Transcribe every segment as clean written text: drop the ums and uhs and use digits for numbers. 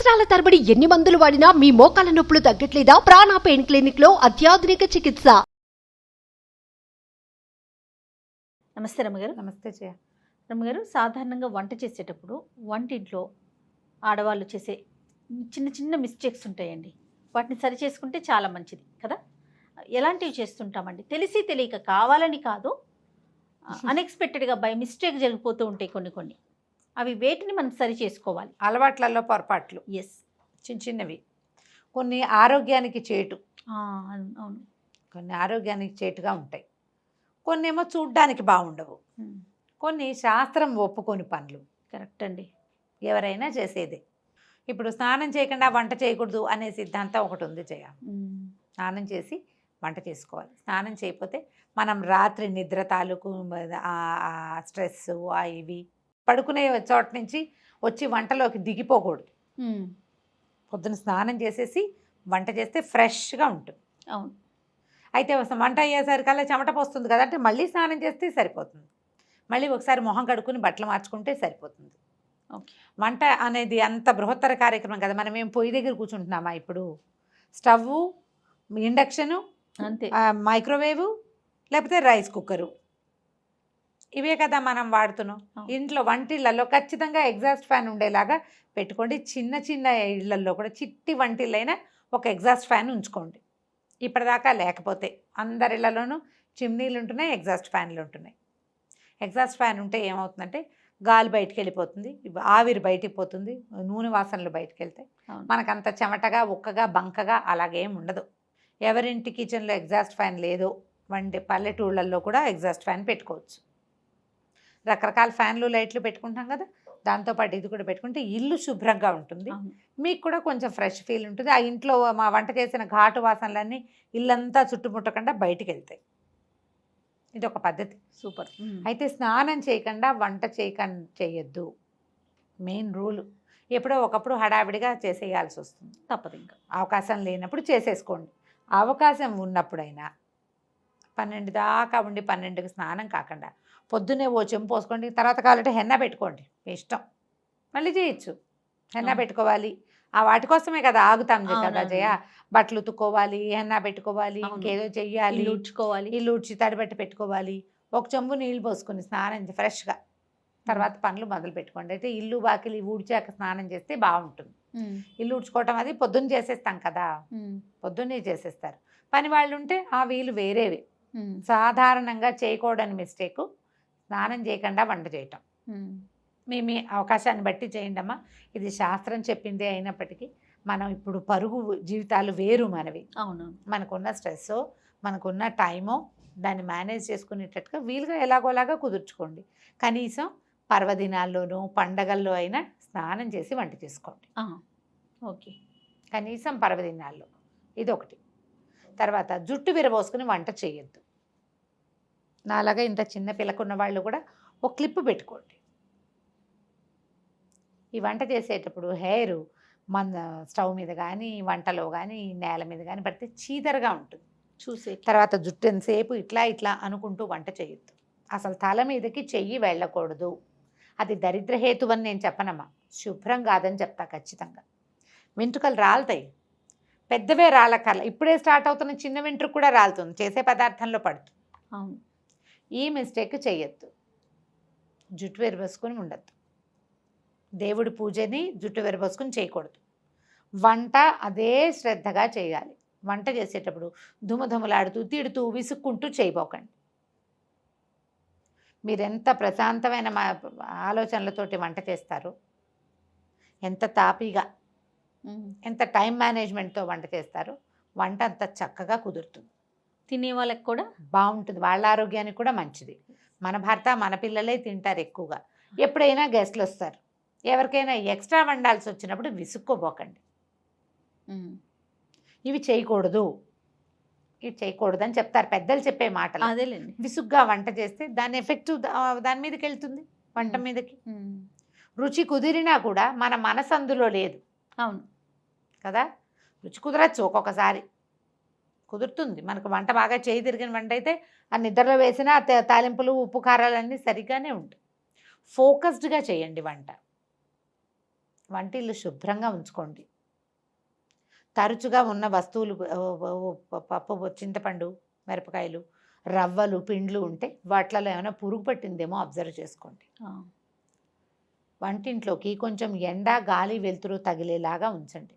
సంవత్సరాల తరబడి ఎన్ని మందులు వాడినా మీ మోకాల నొప్పులు తగ్గట్లేదా? ప్రాణ పెయిన్ క్లినిక్ లో అత్యాధునిక చికిత్స. నమస్తే రమ్మగారు. నమస్తే జయ. రమ్మగారు, సాధారణంగా వంట చేసేటప్పుడు వంటింట్లో ఆడవాళ్ళు చేసే చిన్న చిన్న మిస్టేక్స్ ఉంటాయండి. వాటిని సరి చేసుకుంటే చాలా మంచిది కదా. ఎలాంటివి చేస్తుంటామండి? తెలిసి తెలియక, కావాలని కాదు, అన్ఎక్స్పెక్టెడ్గా బై మిస్టేక్ జరిగిపోతూ ఉంటాయి కొన్ని. అవి వేటిని మనం సరి చేసుకోవాలి? అలవాట్లలో పొరపాట్లు. ఎస్. చిన్న చిన్నవి. కొన్ని ఆరోగ్యానికి చేటు, అవును. కొన్ని ఆరోగ్యానికి చేటుగా ఉంటాయి. కొన్ని ఏమో చూడ్డానికి బాగుండవు. కొన్ని శాస్త్రం ఒప్పుకొని పనులు. కరెక్ట్ అండి. ఎవరైనా చేసేదే. ఇప్పుడు స్నానం చేయకుండా వంట చేయకూడదు అనే సిద్ధాంతం ఒకటి ఉంది జయ. స్నానం చేసి వంట చేసుకోవాలి. స్నానం చేయకపోతే మనం రాత్రి నిద్ర తాలూకు స్ట్రెస్ ఇవి పడుకునే చోట నుంచి వచ్చి వంటలోకి దిగిపోకూడదు. పొద్దున స్నానం చేసేసి వంట చేస్తే ఫ్రెష్గా ఉంటుంది. అవును. అయితే వంట అయ్యేసరికల్లా చెమట పోస్తుంది కదా అంటే మళ్ళీ స్నానం చేస్తే సరిపోతుంది. మళ్ళీ ఒకసారి మొహం కడుక్కుని బట్టలు మార్చుకుంటే సరిపోతుంది. వంట అనేది అంత బృహత్తర కార్యక్రమం కదా. మనం ఏం పొయ్యి దగ్గర కూర్చుంటున్నామా? ఇప్పుడు స్టవ్, ఇండక్షను, అంతే, మైక్రోవేవ్, లేకపోతే రైస్ కుక్కరు, ఇవే కదా మనం వాడుతున్నాం. ఇంట్లో వంటిళ్ళల్లో ఖచ్చితంగా ఎగ్జాస్ట్ ఫ్యాన్ ఉండేలాగా పెట్టుకోండి. చిన్న చిన్న ఇళ్లల్లో కూడా చిట్టి వంటిళ్ళైనా ఒక ఎగ్జాస్ట్ ఫ్యాన్ ఉంచుకోండి. ఇప్పటిదాకా లేకపోతే అందరి ఇళ్లలోనూ చిమ్నీలు ఉంటున్నాయి, ఎగ్జాస్ట్ ఫ్యాన్లు ఉంటున్నాయి. ఎగ్జాస్ట్ ఫ్యాన్ ఉంటే ఏమవుతుందంటే గాలి బయటికి వెళ్ళిపోతుంది, ఆవిరి బయటికి పోతుంది, నూనె వాసనలు బయటికి వెళ్తాయి. మనకంత చెమటగా ఉక్కగా బంకగా అలాగేం ఉండదు. ఎవరింటి కిచెన్లో ఎగ్జాస్ట్ ఫ్యాన్ లేదో పల్లెటూళ్ళల్లో కూడా ఎగ్జాస్ట్ ఫ్యాన్ పెట్టుకోవచ్చు. రకరకాల ఫ్యాన్లు, లైట్లు పెట్టుకుంటాం కదా, దాంతోపాటు ఇది కూడా పెట్టుకుంటే ఇల్లు శుభ్రంగా ఉంటుంది. మీకు కూడా కొంచెం ఫ్రెష్ ఫీల్ ఉంటుంది. ఆ ఇంట్లో మా వంట చేసిన ఘాటు వాసనలన్నీ ఇల్లంతా చుట్టుముట్టకుండా బయటికి వెళ్తాయి. ఇది ఒక పద్ధతి. సూపర్. అయితే స్నానం చేయకుండా వంట చేయొద్దు. Main rule. ఎప్పుడో ఒకప్పుడు హడావిడిగా చేసేయాల్సి వస్తుంది, తప్పదు. ఇంకా అవకాశం లేనప్పుడు చేసేసుకోండి. అవకాశం ఉన్నప్పుడైనా 12 దాకా ఉండి 12కి స్నానం కాకుండా పొద్దున్నే ఓ చెంపు పోసుకోండి. తర్వాత కావాలంటే హెన్నా పెట్టుకోండి, మీ ఇష్టం, మళ్ళీ చేయొచ్చు. హెన్నా పెట్టుకోవాలి, ఆ వాటి కోసమే కదా ఆగుతాం కదా జయ. బట్టలు ఉతుక్కోవాలి, హెన్నా పెట్టుకోవాలి, ఇంకేదో చెయ్యాలి, ఇల్లు ఉడ్చి తడిబెట్టి పెట్టుకోవాలి. ఒక చెంబు నీళ్ళు పోసుకుని స్నానం ఫ్రెష్గా తర్వాత పనులు మొదలు పెట్టుకోండి. అయితే ఇల్లు వాకిలి ఊడ్చాక స్నానం చేస్తే బాగుంటుంది. ఇల్లు ఉడ్చుకోవటం అది పొద్దున్న చేసేస్తాం కదా, పొద్దున్నే చేసేస్తారు. పని వాళ్ళు ఉంటే ఆ వీలు వేరేవి. సాధారణంగా చేయకూడని మిస్టేకు స్నానం చేయకుండా వంట చేయటం. మీ అవకాశాన్ని బట్టి చేయండి అమ్మా. ఇది శాస్త్రం చెప్పిందే అయినప్పటికీ మనం ఇప్పుడు పరుగు జీవితాలు వేరు మనవి. అవును. మనకున్న స్ట్రెస్, మనకున్న టైము, దాన్ని మేనేజ్ చేసుకునేటట్టుగా వీలుగా ఎలాగోలాగా కుదుర్చుకోండి. కనీసం పర్వదినాల్లోనూ పండగల్లో అయినా స్నానం చేసి వంట చేసుకోండి. ఓకే. కనీసం పర్వదినాల్లో ఇదొకటి. తర్వాత జుట్టు విరబోసుకుని వంట చేయొద్దు. నాలాగా ఇంత చిన్న పిల్లకున్న వాళ్ళు కూడా ఒక క్లిప్ పెట్టుకోండి. ఈ వంట చేసేటప్పుడు హెయిర్ మన స్టవ్ మీద కానీ, వంటలో కానీ, నేల మీద కానీ పడితే చీదరగా ఉంటుంది చూసే. తర్వాత జుట్టు ఎంతసేపు ఇట్లా అనుకుంటూ వంట చేయొద్దు. అసలు తల మీదకి చెయ్యి వెళ్ళకూడదు. అది దరిద్రహేతు అని నేను చెప్పనమ్మా, శుభ్రం కాదని చెప్తా ఖచ్చితంగా. వెంట్రుకలు రాలుతాయి, పెద్దవే రాలకల్లా. ఇప్పుడే స్టార్ట్ అవుతున్న చిన్న వెంట్రుక కూడా రాలుతుంది, చేసే పదార్థంలో పడుతుంది. అవును. ఈ మిస్టేక్ చేయొద్దు. జుట్టు విరబోసుకొని ఉండద్దు. దేవుడి పూజని జుట్టు విరబోసుకొని చేయకూడదు. వంట అదే శ్రద్ధగా చేయాలి. వంట చేసేటప్పుడు దుమదుమలాడుతూ, తిడుతూ, విసుక్కుంటూ చేయబోకండి. మీరెంత ప్రశాంతమైన ఆలోచనలతోటి వంట చేస్తారు, ఎంత తాపీగా, ఎంత టైం మేనేజ్మెంట్తో వంట చేస్తారో వంట అంత చక్కగా కుదురుతుంది. తినే వాళ్ళకి కూడా బాగుంటుంది, వాళ్ళ ఆరోగ్యానికి కూడా మంచిది. మన భర్త మన పిల్లలే తింటారు ఎక్కువగా. ఎప్పుడైనా గెస్ట్లు వస్తారు, ఎవరికైనా ఎక్స్ట్రా వండాల్సి వచ్చినప్పుడు విసుక్కోబోకండి. ఇవి చేయకూడదు, ఇవి చేయకూడదని చెప్తారు పెద్దలు చెప్పే మాటలు. అదేలేండి. విసుగ్గా వంట చేస్తే దాని ఎఫెక్ట్ దాని మీదకి వెళ్తుంది, వంట మీదకి. రుచి కుదిరినా కూడా మన మనసు అందులో లేదు. అవును కదా. రుచి కుదరచ్చు, ఒక్కొక్కసారి కుదురుతుంది. మనకు వంట బాగా చేయి తిరిగిన వంట అయితే ఆ నిద్రలో వేసిన తాలింపులు, ఉప్పు, కారాలన్నీ సరిగ్గానే ఉంటాయి. ఫోకస్డ్గా చేయండి వంట. వంటిల్లు శుభ్రంగా ఉంచుకోండి. తరచుగా ఉన్న వస్తువులు పప్పు, చింతపండు, మిరపకాయలు, రవ్వలు, పిండ్లు ఉంటే వాటిలలో ఏమైనా పురుగు పట్టిందేమో అబ్జర్వ్ చేసుకోండి. వంటింట్లోకి కొంచెం ఎండ, గాలి, వెలుతురు తగిలేలాగా ఉంచండి.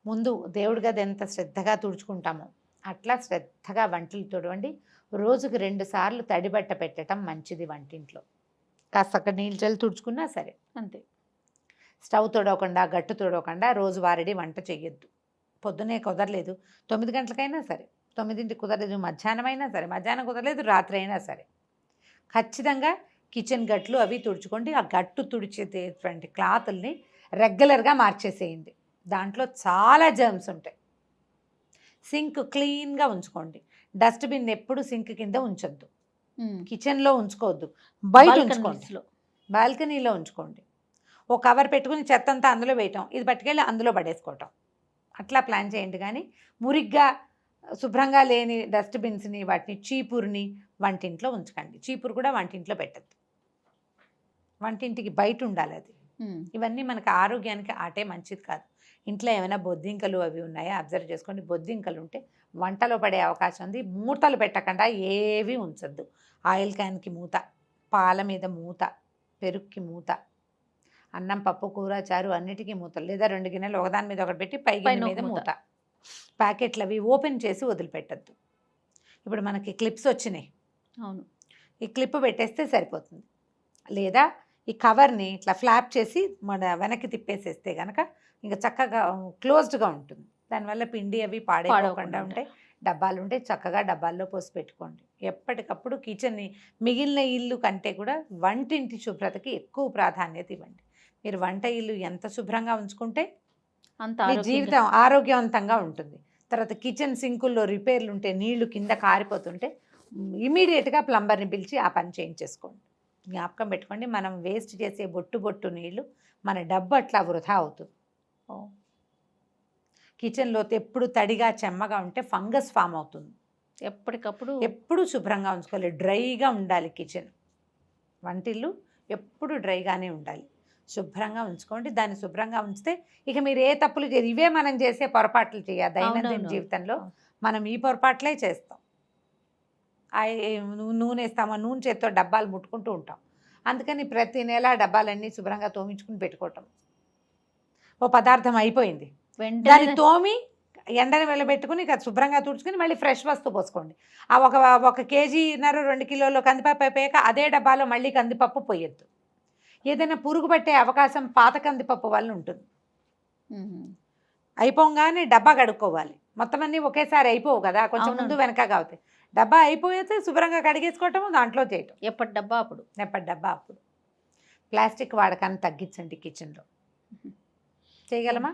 ముందు దేవుడి గది ఎంత శ్రద్ధగా తుడుచుకుంటామో అట్లా శ్రద్ధగా వంటలు తుడవండి. రోజుకి 2 సార్లు తడిబట్ట పెట్టడం మంచిది. వంటింట్లో కాస్త నీళ్ళు చల్లి తుడుచుకున్నా సరే అంతే. స్టవ్ తొడవకుండా, గట్టు తొడవకుండా రోజువారీ వంట చేయొద్దు. పొద్దునే కుదరలేదు 9 గంటలకైనా సరే, 9ంటికి కుదరలేదు మధ్యాహ్నం అయినా సరే, మధ్యాహ్నం కుదరలేదు రాత్రి అయినా సరే, ఖచ్చితంగా కిచెన్ గట్లు అవి తుడుచుకోండి. ఆ గట్టు తుడిచేటువంటి క్లాతుల్ని రెగ్యులర్గా మార్చేసేయండి. దాంట్లో చాలా జర్మ్స్ ఉంటాయి. సింక్ క్లీన్గా ఉంచుకోండి. డస్ట్బిన్ ఎప్పుడు సింక్ కింద ఉంచొద్దు. కిచెన్లో ఉంచుకోవద్దు, బయట ఉంచుకోండి, బాల్కనీలో ఉంచుకోండి. ఓ కవర్ పెట్టుకుని చెత్త అంతా అందులో వేయటం, ఇది పట్టుకెళ్ళి అందులో పడేసుకోవటం, అట్లా ప్లాన్ చేయండి. కానీ మురిగ్గా శుభ్రంగా లేని డస్ట్బిన్స్ని, వాటిని చీపురుని వంటింట్లో ఉంచకండి. చీపురు కూడా వంటింట్లో పెట్టద్దు, వంటింటికి బయట ఉండాలి అది. ఇవన్నీ మనకు ఆరోగ్యానికి ఆటే మంచిది కాదు. ఇంట్లో ఏమైనా బొద్దింకలు అవి ఉన్నాయా అబ్జర్వ్ చేసుకోండి. బొద్దింకలు ఉంటే వంటలో పడే అవకాశం ఉంది. మూతలు పెట్టకుండా ఏవి ఉంచద్దు. ఆయిల్ క్యాన్కి మూత, పాల మీద మూత, పెరుగుకి మూత, అన్నం, పప్పు, కూర, చారు అన్నిటికీ మూతలు, లేదా 2 గిన్నెలు ఒకదాని మీద ఒకటి పెట్టి పై గిన్నె మీద మూత. ప్యాకెట్లు అవి ఓపెన్ చేసి వదిలిపెట్టద్దు. ఇప్పుడు మనకి క్లిప్స్ వచ్చినాయి, అవును, ఈ క్లిప్ పెట్టేస్తే సరిపోతుంది. లేదా ఈ కవర్ని ఇట్లా ఫ్లాప్ చేసి మన వెనక్కి తిప్పేసేస్తే కనుక ఇంకా చక్కగా క్లోజ్డ్గా ఉంటుంది. దానివల్ల పిండి అవి పాడైపోకుండా ఉంటాయి. డబ్బాలు ఉంటే చక్కగా డబ్బాల్లో పోసి పెట్టుకోండి. ఎప్పటికప్పుడు కిచెన్ని మిగిలిన ఇల్లు కంటే కూడా వంటింటి శుభ్రతకి ఎక్కువ ప్రాధాన్యత ఇవ్వండి. మీరు వంట ఇల్లు ఎంత శుభ్రంగా ఉంచుకుంటే మీ జీవితం ఆరోగ్యవంతంగా ఉంటుంది. తర్వాత కిచెన్ సింకుల్లో రిపేర్లు ఉంటే, నీళ్లు కింద కారిపోతుంటే ఇమీడియట్గా ప్లంబర్ని పిలిచి ఆ పని చేయించేసుకోండి. జ్ఞాపకం పెట్టుకోండి, మనం వేస్ట్ చేసే బొట్టు నీళ్లు మన డబ్బు అట్లా వృధా అవుతుంది. కిచెన్లో ఎప్పుడు తడిగా చెమ్మగా ఉంటే ఫంగస్ ఫామ్ అవుతుంది. ఎప్పుడు శుభ్రంగా ఉంచుకోవాలి, డ్రైగా ఉండాలి కిచెన్. వంటిల్లు ఎప్పుడు డ్రైగానే ఉండాలి. శుభ్రంగా ఉంచుకోండి. దాన్ని శుభ్రంగా ఉంచితే ఇక మీరు ఏ తప్పులు చేయరు. ఇవే మనం చేసే పొరపాట్లు చేయాలి దైనందిన జీవితంలో. మనం ఈ పొరపాట్లే చేస్తాం. నూనె వేస్తామా, నూనె చేత్తో డబ్బాలు ముట్టుకుంటూ ఉంటాం. అందుకని ప్రతి నెల డబ్బాలన్నీ శుభ్రంగా తోమించుకుని పెట్టుకోవటం. ఓ పదార్థం అయిపోయింది, దాన్ని తోమి ఎండని వెళ్ళబెట్టుకుని శుభ్రంగా తుడుచుకుని మళ్ళీ ఫ్రెష్ వస్తువు పోసుకోండి. ఆ 1 కేజీన్నర 2 కిలోల కందిపప్పు అయిపోయాక అదే డబ్బాలో మళ్ళీ కందిపప్పు పోయొద్దు. ఏదైనా పురుగు పట్టే అవకాశం పాత కందిపప్పు వల్ల ఉంటుంది. అయిపోగానే డబ్బా కడుక్కోవాలి. మొత్తం అన్నీ ఒకేసారి అయిపోవు కదా, కొంచెం ముందు వెనకగా అవుతాయి. డబ్బా అయిపోతే శుభ్రంగా కడిగేసుకోవటము, దాంట్లో చేయటం. ఎప్పటి డబ్బా అప్పుడు. ప్లాస్టిక్ వాడకాన్ని తగ్గించండి కిచెన్లో. చేయగలమా?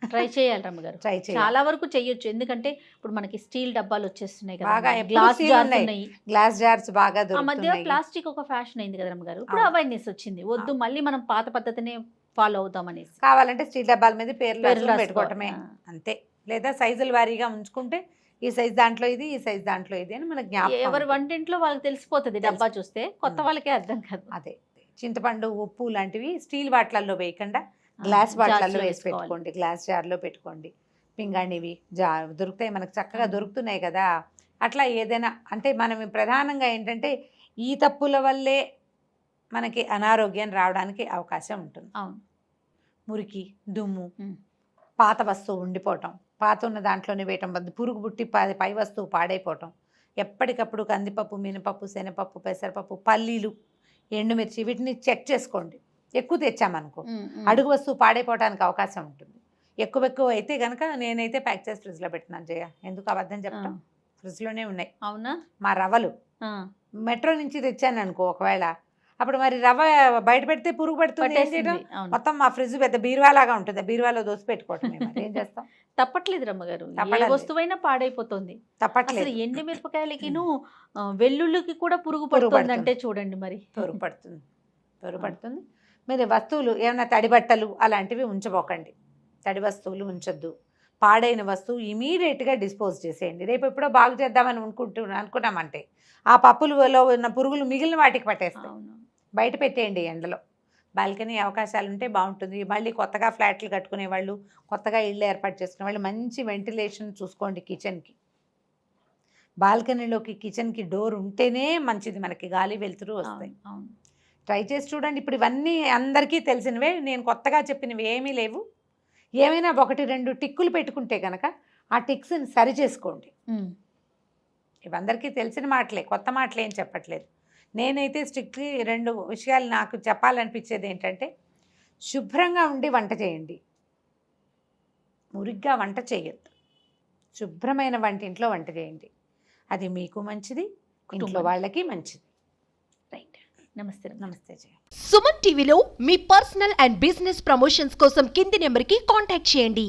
ట్రై చేయాలి రమ్మగారు. ట్రై చేయాలి. చాలా వరకు చేయొచ్చు. ఎందుకంటే ఇప్పుడు మనకి స్టీల్ డబ్బాలు వచ్చేస్తున్నాయి కదా, బాగా గ్లాస్ జార్స్ ఉన్నాయి. గ్లాస్ జార్స్ బాగా ఆ మధ్య దొరుకుతున్నాయి. ప్లాస్టిక్ ఒక ఫ్యాషన్ అయింది కదా రమ్మగారు. ఇప్పుడు అవేర్నెస్ వచ్చింది, వద్దు మళ్ళీ మనం పాత పద్ధతిని ఫాలో అవుతామనేసి. కావాలంటే స్టీల్ డబ్బాల మీద పేర్లు రాసుకో- పెట్టుకోవటమే అంతే. లేదా సైజుల వారీగా ఉంచుకుంటే ఈ సైజ్ దాంట్లో ఇది, ఈ సైజ్ దాంట్లో ఇది అని మనకు జ్ఞాపకం. ఎవరి వంటింట్లో వాళ్ళకి తెలిసిపోతుంది. డబ్బా చూస్తే కొత్త వాళ్ళకే అర్థం కాదు. అదే చింతపండు, ఉప్పు లాంటివి స్టీల్ వాట్లల్లో వేయకుండా గ్లాస్ వాట్లల్లో వేసి పెట్టుకోండి. గ్లాస్ జార్లో పెట్టుకోండి. పింగాణివి దొరుకుతాయి మనకు, చక్కగా దొరుకుతున్నాయి కదా. అట్లా ఏదైనా అంటే మనం ప్రధానంగా ఏంటంటే ఈ తప్పుల వల్లే మనకి అనారోగ్యం రావడానికి అవకాశం ఉంటుంది. అవును. మురికి, దుమ్ము, పాత వస్తువు ఉండిపోవటం, పాత ఉన్న దాంట్లోనే వేయటం, పురుగు పుట్టి పై వస్తువు పాడైపోవటం. ఎప్పటికప్పుడు కందిపప్పు, మినపప్పు, శనగపప్పు, పెసరపప్పు, పల్లీలు, ఎండుమిర్చి వీటిని చెక్ చేసుకోండి. ఎక్కువ తెచ్చామనుకో అడుగు వస్తువు పాడైపోవడానికి అవకాశం ఉంటుంది. ఎక్కువ అయితే కనుక నేనైతే ప్యాక్ చేసి ఫ్రిడ్జ్లో పెట్టినాను. ఎందుకు అబద్ధం చెప్పటం, ఫ్రిడ్జ్లోనే ఉన్నాయి. అవునా? మా రవ్వలు మెట్రో నుంచి తెచ్చాను అనుకో, ఒకవేళ అప్పుడు మరి రవ్వ బయట పెడితే పురుగు పడుతుంది. ఏం చేయడం, మొత్తం మా ఫ్రిడ్జ్ పెద్ద బీరువాలాగా ఉంటుంది, బీరువాలో దోసి పెట్టుకోవటం. ఏం చేస్తాం? తప్పట్లేదు రమ్మగారు, ఏ వస్తువైనా పాడైపోతుంది. తప్పట్లేదు. ఎండు మిరపకాయలకి వెల్లుల్లికి కూడా పురుగు పడుతుంది అంటే చూడండి మరి. పురుగు పడుతుంది. మీరు వస్తువులు ఏమైనా తడి బట్టలు అలాంటివి ఉంచబోకండి. తడి వస్తువులు ఉంచొద్దు. పాడైన వస్తువు ఇమీడియట్గా డిస్పోజ్ చేసేయండి. రేపు ఎప్పుడో బాగు చేద్దామని అనుకున్నామంటే ఆ పప్పులలో ఉన్న పురుగులు మిగిలిన వాటికి పట్టేస్తాయి. బయట పెట్టేయండి ఎండలో. బాల్కనీ అవకాశాలు ఉంటే బాగుంటుంది. మళ్ళీ కొత్తగా ఫ్లాట్లు కట్టుకునే వాళ్ళు, కొత్తగా ఇళ్ళు ఏర్పాటు చేసుకునే వాళ్ళు మంచి వెంటిలేషన్ చూసుకోండి కిచెన్కి. బాల్కనీలోకి కిచెన్కి డోర్ ఉంటేనే మంచిది, మనకి గాలి వెలుతురు వస్తాయి. అవును. ట్రై చేసి చూడండి. ఇప్పుడు ఇవన్నీ అందరికీ తెలిసినవే, నేను కొత్తగా చెప్పినవి ఏమీ లేవు. ఏమైనా 1-2 టిక్కులు పెట్టుకుంటే కనుక ఆ టిక్స్ని సరి చేసుకోండి. ఇవందరికీ తెలిసిన మాటలే, కొత్త మాటలే ఏం చెప్పట్లేదు. నేనైతే స్ట్రిక్ట్లీ 2 విషయాలు నాకు చెప్పాలనిపించేది ఏంటంటే, శుభ్రంగా ఉండి వంట చేయండి, మురిగ్గా వంట చేయొద్దు. శుభ్రమైన వంటింట్లో వంట చేయండి, అది మీకు మంచిది, ఇంట్లో వాళ్ళకి మంచిది. రైట్. నమస్తే. నమస్తే జయ. సుమన్ టీవీలో మీ పర్సనల్ అండ్ బిజినెస్ ప్రమోషన్స్ కోసం కింది నెంబర్కి కాంటాక్ట్ చేయండి.